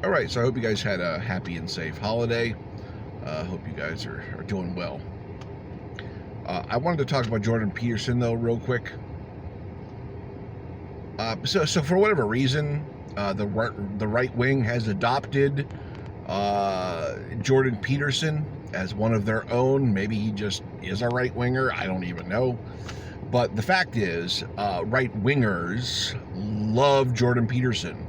All right, so I hope you guys had a happy and safe holiday. Hope you guys are doing well. I wanted to talk about Jordan Peterson, though, real quick. So for whatever reason, the right wing has adopted Jordan Peterson as one of their own. Maybe he just is a right winger. I don't even know. But the fact is, right wingers love Jordan Peterson.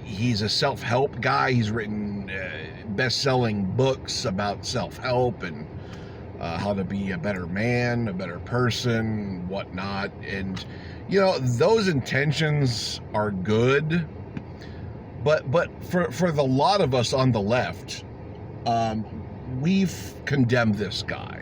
He's a self-help guy. He's written best-selling books about self-help and how to be a better man, a better person, whatnot. And, you know, those intentions are good. But for the lot of us on the left, we've condemned this guy.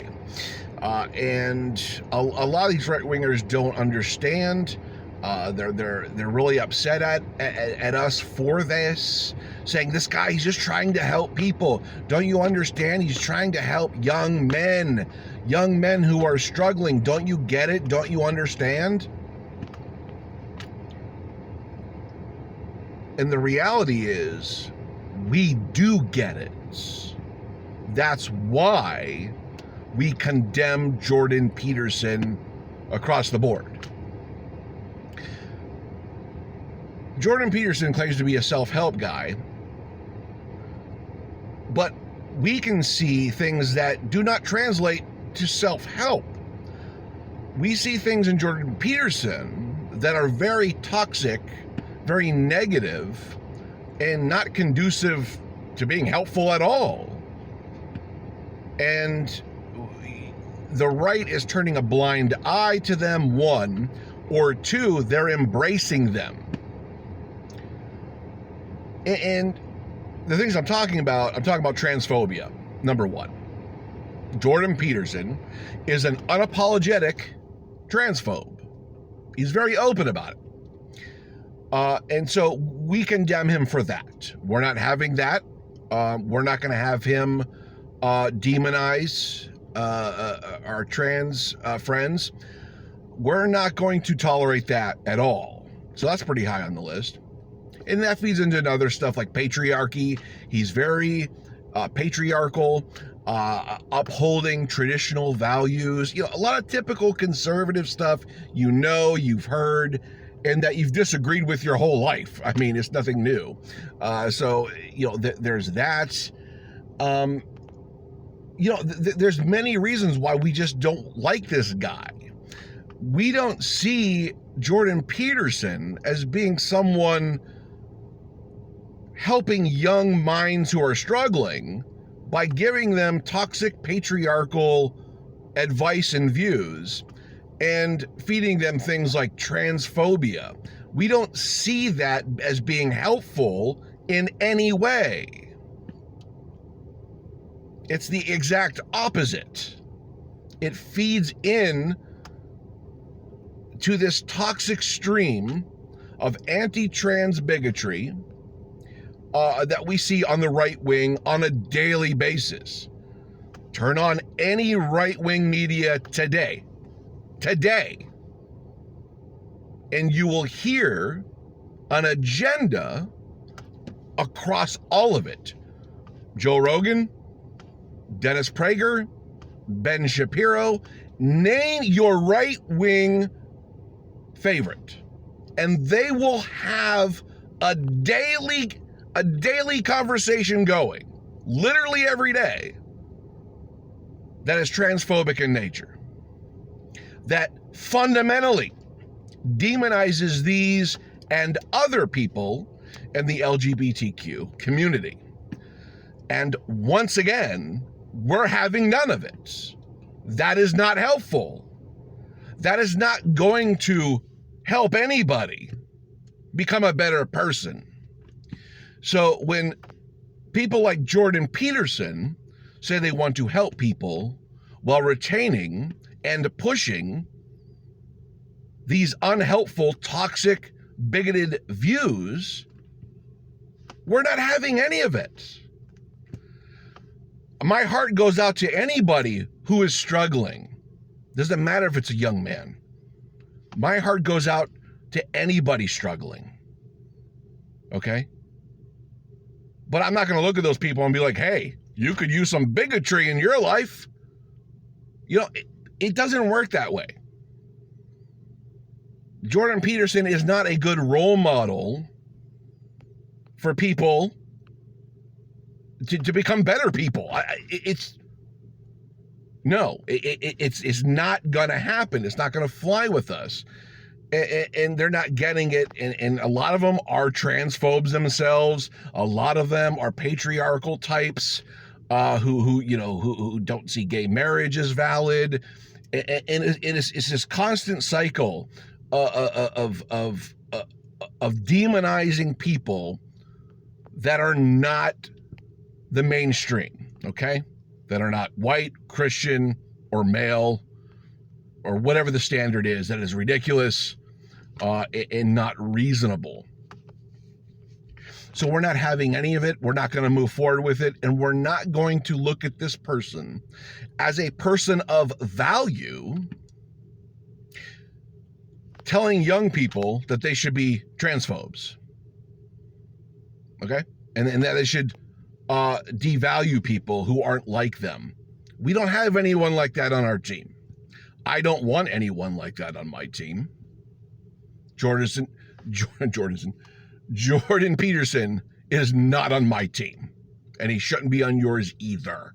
And a lot of these right-wingers don't understand. They're really upset at us for this, saying this guy, he's just trying to help people. Don't you understand? He's trying to help young men who are struggling. Don't you get it? Don't you understand? And the reality is, we do get it. That's why we condemn Jordan Peterson across the board. Jordan Peterson claims to be a self-help guy, but we can see things that do not translate to self-help. We see things in Jordan Peterson that are very toxic, very negative, and not conducive to being helpful at all. And the right is turning a blind eye to them, one, or two, they're embracing them. And the things I'm talking about transphobia, number one. Jordan Peterson is an unapologetic transphobe. He's very open about it. And so we condemn him for that. We're not having that. We're not going to have him demonize our trans friends. We're not going to tolerate that at all. So that's pretty high on the list. And that feeds into other stuff like patriarchy. He's very patriarchal, upholding traditional values. You know, a lot of typical conservative stuff you've heard, and that you've disagreed with your whole life. I mean, it's nothing new. So, you know, there's that. There's many reasons why we just don't like this guy. We don't see Jordan Peterson as being someone helping young minds who are struggling by giving them toxic patriarchal advice and views and feeding them things like transphobia. We don't see that as being helpful in any way. It's the exact opposite. It feeds in to this toxic stream of anti-trans bigotry that we see on the right wing on a daily basis. Turn on any right-wing media today, and you will hear an agenda across all of it. Joe Rogan, Dennis Prager, Ben Shapiro, name your right-wing favorite, and they will have a daily conversation going, literally every day, that is transphobic in nature, that fundamentally demonizes these and other people in the LGBTQ community. And once again, we're having none of it. That is not helpful. That is not going to help anybody become a better person. So when people like Jordan Peterson say they want to help people while retaining and pushing these unhelpful, toxic, bigoted views, we're not having any of it. My heart goes out to anybody who is struggling. Doesn't matter if it's a young man. My heart goes out to anybody struggling. Okay? But I'm not going to look at those people and be like, hey, you could use some bigotry in your life. You know, it doesn't work that way. Jordan Peterson is not a good role model for people to become better people. It's not going to happen. It's not going to fly with us. And they're not getting it. And a lot of them are transphobes themselves. A lot of them are patriarchal types who don't see gay marriage as valid. And it's this constant cycle of demonizing people that are not the mainstream, okay? That are not white, Christian, or male, or whatever the standard is. That is ridiculous and not reasonable. So we're not having any of it. We're not going to move forward with it. And we're not going to look at this person as a person of value, telling young people that they should be transphobes. Okay? And that they should devalue people who aren't like them. We don't have anyone like that on our team. I don't want anyone like that on my team. Jordan Peterson is not on my team, and he shouldn't be on yours either.